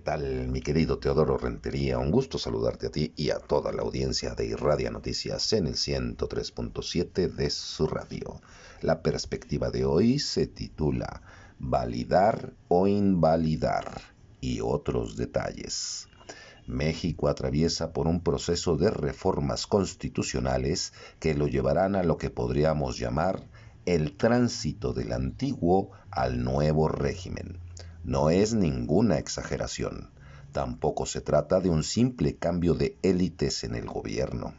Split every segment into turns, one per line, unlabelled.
tal, mi querido Teodoro Rentería? Un gusto saludarte a ti y a toda la audiencia de Irradia Noticias en el 103.7 de su radio. La perspectiva de hoy se titula Validar o invalidar y otros detalles. México atraviesa por un proceso de reformas constitucionales que lo llevarán a lo que podríamos llamar el tránsito del antiguo al nuevo régimen. No es ninguna exageración. Tampoco se trata de un simple cambio de élites en el gobierno.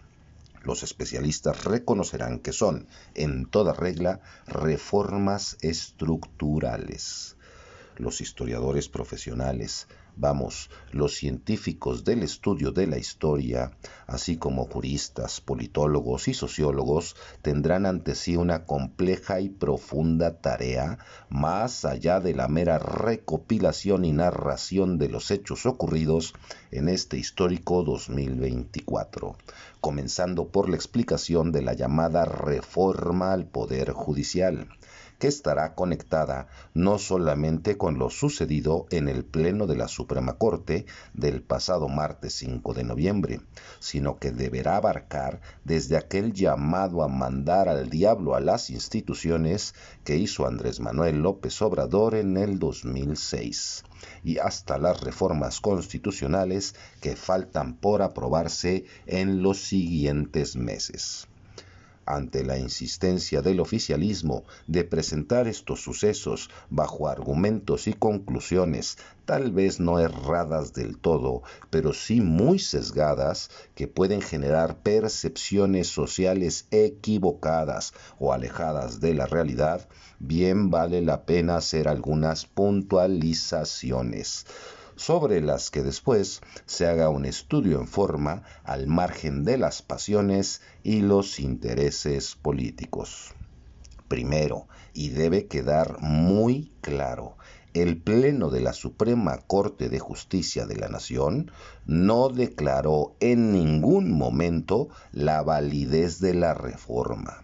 Los especialistas reconocerán que son, en toda regla, reformas estructurales. Los historiadores profesionales, los científicos del estudio de la historia, así como juristas, politólogos y sociólogos, tendrán ante sí una compleja y profunda tarea, más allá de la mera recopilación y narración de los hechos ocurridos en este histórico 2024, comenzando por la explicación de la llamada reforma al Poder Judicial, que estará conectada no solamente con lo sucedido en el Pleno de la Suprema Corte del pasado martes 5 de noviembre, sino que deberá abarcar desde aquel llamado a mandar al diablo a las instituciones que hizo Andrés Manuel López Obrador en el 2006, y hasta las reformas constitucionales que faltan por aprobarse en los siguientes meses. Ante la insistencia del oficialismo de presentar estos sucesos bajo argumentos y conclusiones tal vez no erradas del todo, pero sí muy sesgadas, que pueden generar percepciones sociales equivocadas o alejadas de la realidad, bien vale la pena hacer algunas puntualizaciones, sobre las que después se haga un estudio en forma al margen de las pasiones y los intereses políticos. Primero, y debe quedar muy claro, el Pleno de la Suprema Corte de Justicia de la Nación no declaró en ningún momento la validez de la reforma.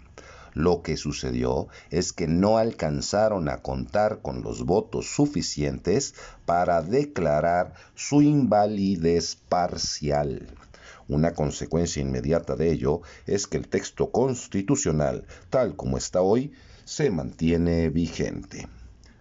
Lo que sucedió es que no alcanzaron a contar con los votos suficientes para declarar su invalidez parcial. Una consecuencia inmediata de ello es que el texto constitucional, tal como está hoy, se mantiene vigente.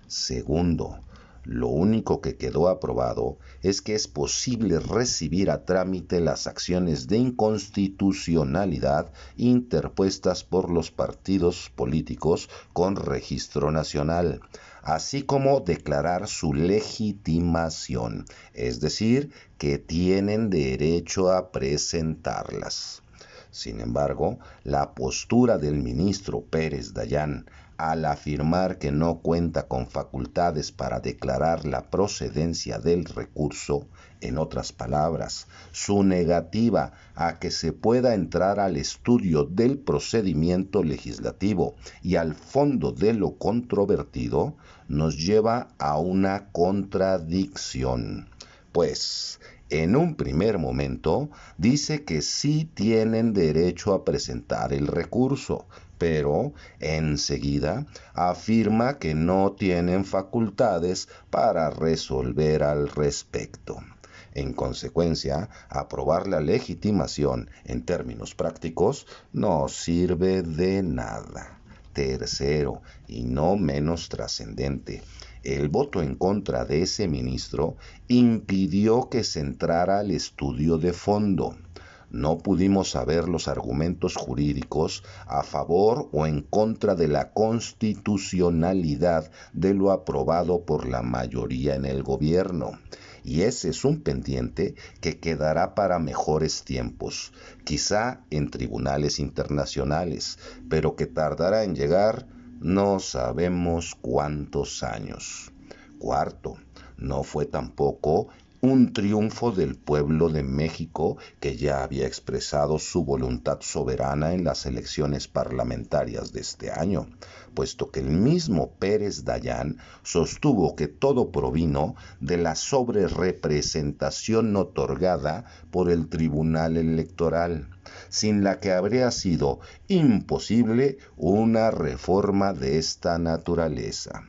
Segundo, lo único que quedó aprobado es que es posible recibir a trámite las acciones de inconstitucionalidad interpuestas por los partidos políticos con registro nacional, así como declarar su legitimación, es decir, que tienen derecho a presentarlas. Sin embargo, la postura del ministro Pérez Dayán al afirmar que no cuenta con facultades para declarar la procedencia del recurso, en otras palabras, su negativa a que se pueda entrar al estudio del procedimiento legislativo y al fondo de lo controvertido, nos lleva a una contradicción. Pues, en un primer momento, dice que sí tienen derecho a presentar el recurso, pero enseguida afirma que no tienen facultades para resolver al respecto. En consecuencia, aprobar la legitimación en términos prácticos no sirve de nada. Tercero, y no menos trascendente, el voto en contra de ese ministro impidió que se entrara al estudio de fondo. No pudimos saber los argumentos jurídicos a favor o en contra de la constitucionalidad de lo aprobado por la mayoría en el gobierno. Y ese es un pendiente que quedará para mejores tiempos, quizá en tribunales internacionales, pero que tardará en llegar no sabemos cuántos años. Cuarto, no fue tampoco un triunfo del pueblo de México, que ya había expresado su voluntad soberana en las elecciones parlamentarias de este año, puesto que el mismo Pérez Dayán sostuvo que todo provino de la sobrerepresentación otorgada por el Tribunal Electoral, sin la que habría sido imposible una reforma de esta naturaleza.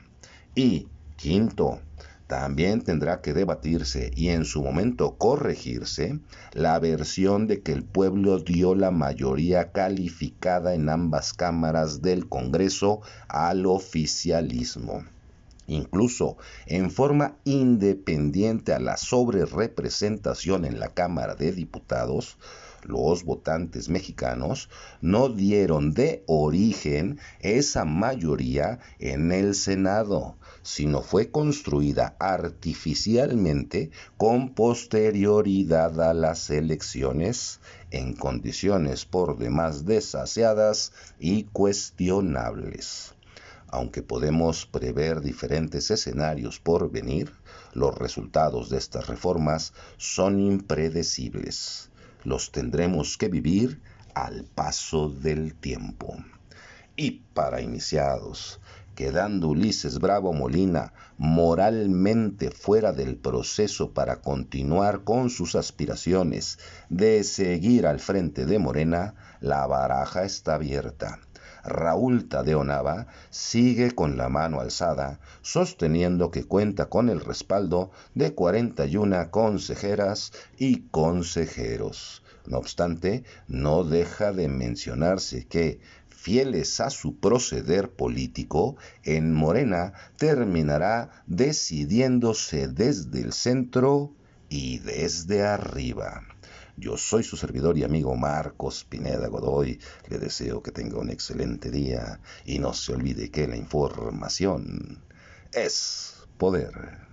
Y, quinto, También tendrá que debatirse y en su momento corregirse la versión de que el pueblo dio la mayoría calificada en ambas cámaras del Congreso al oficialismo. Incluso en forma independiente a la sobrerepresentación en la Cámara de Diputados, los votantes mexicanos no dieron de origen esa mayoría en el Senado, sino fue construida artificialmente con posterioridad a las elecciones, en condiciones por demás desaseadas y cuestionables. Aunque podemos prever diferentes escenarios por venir, los resultados de estas reformas son impredecibles. Los tendremos que vivir al paso del tiempo. Y para iniciados, quedando Ulises Bravo Molina moralmente fuera del proceso para continuar con sus aspiraciones de seguir al frente de Morena, la baraja está abierta. Raúl Tadeo Nava sigue con la mano alzada, sosteniendo que cuenta con el respaldo de 41 consejeras y consejeros. No obstante, no deja de mencionarse que, fieles a su proceder político, en Morena terminará decidiéndose desde el centro y desde arriba. Yo soy su servidor y amigo Marcos Pineda Godoy. Le deseo que tenga un excelente día y no se olvide que la información es poder.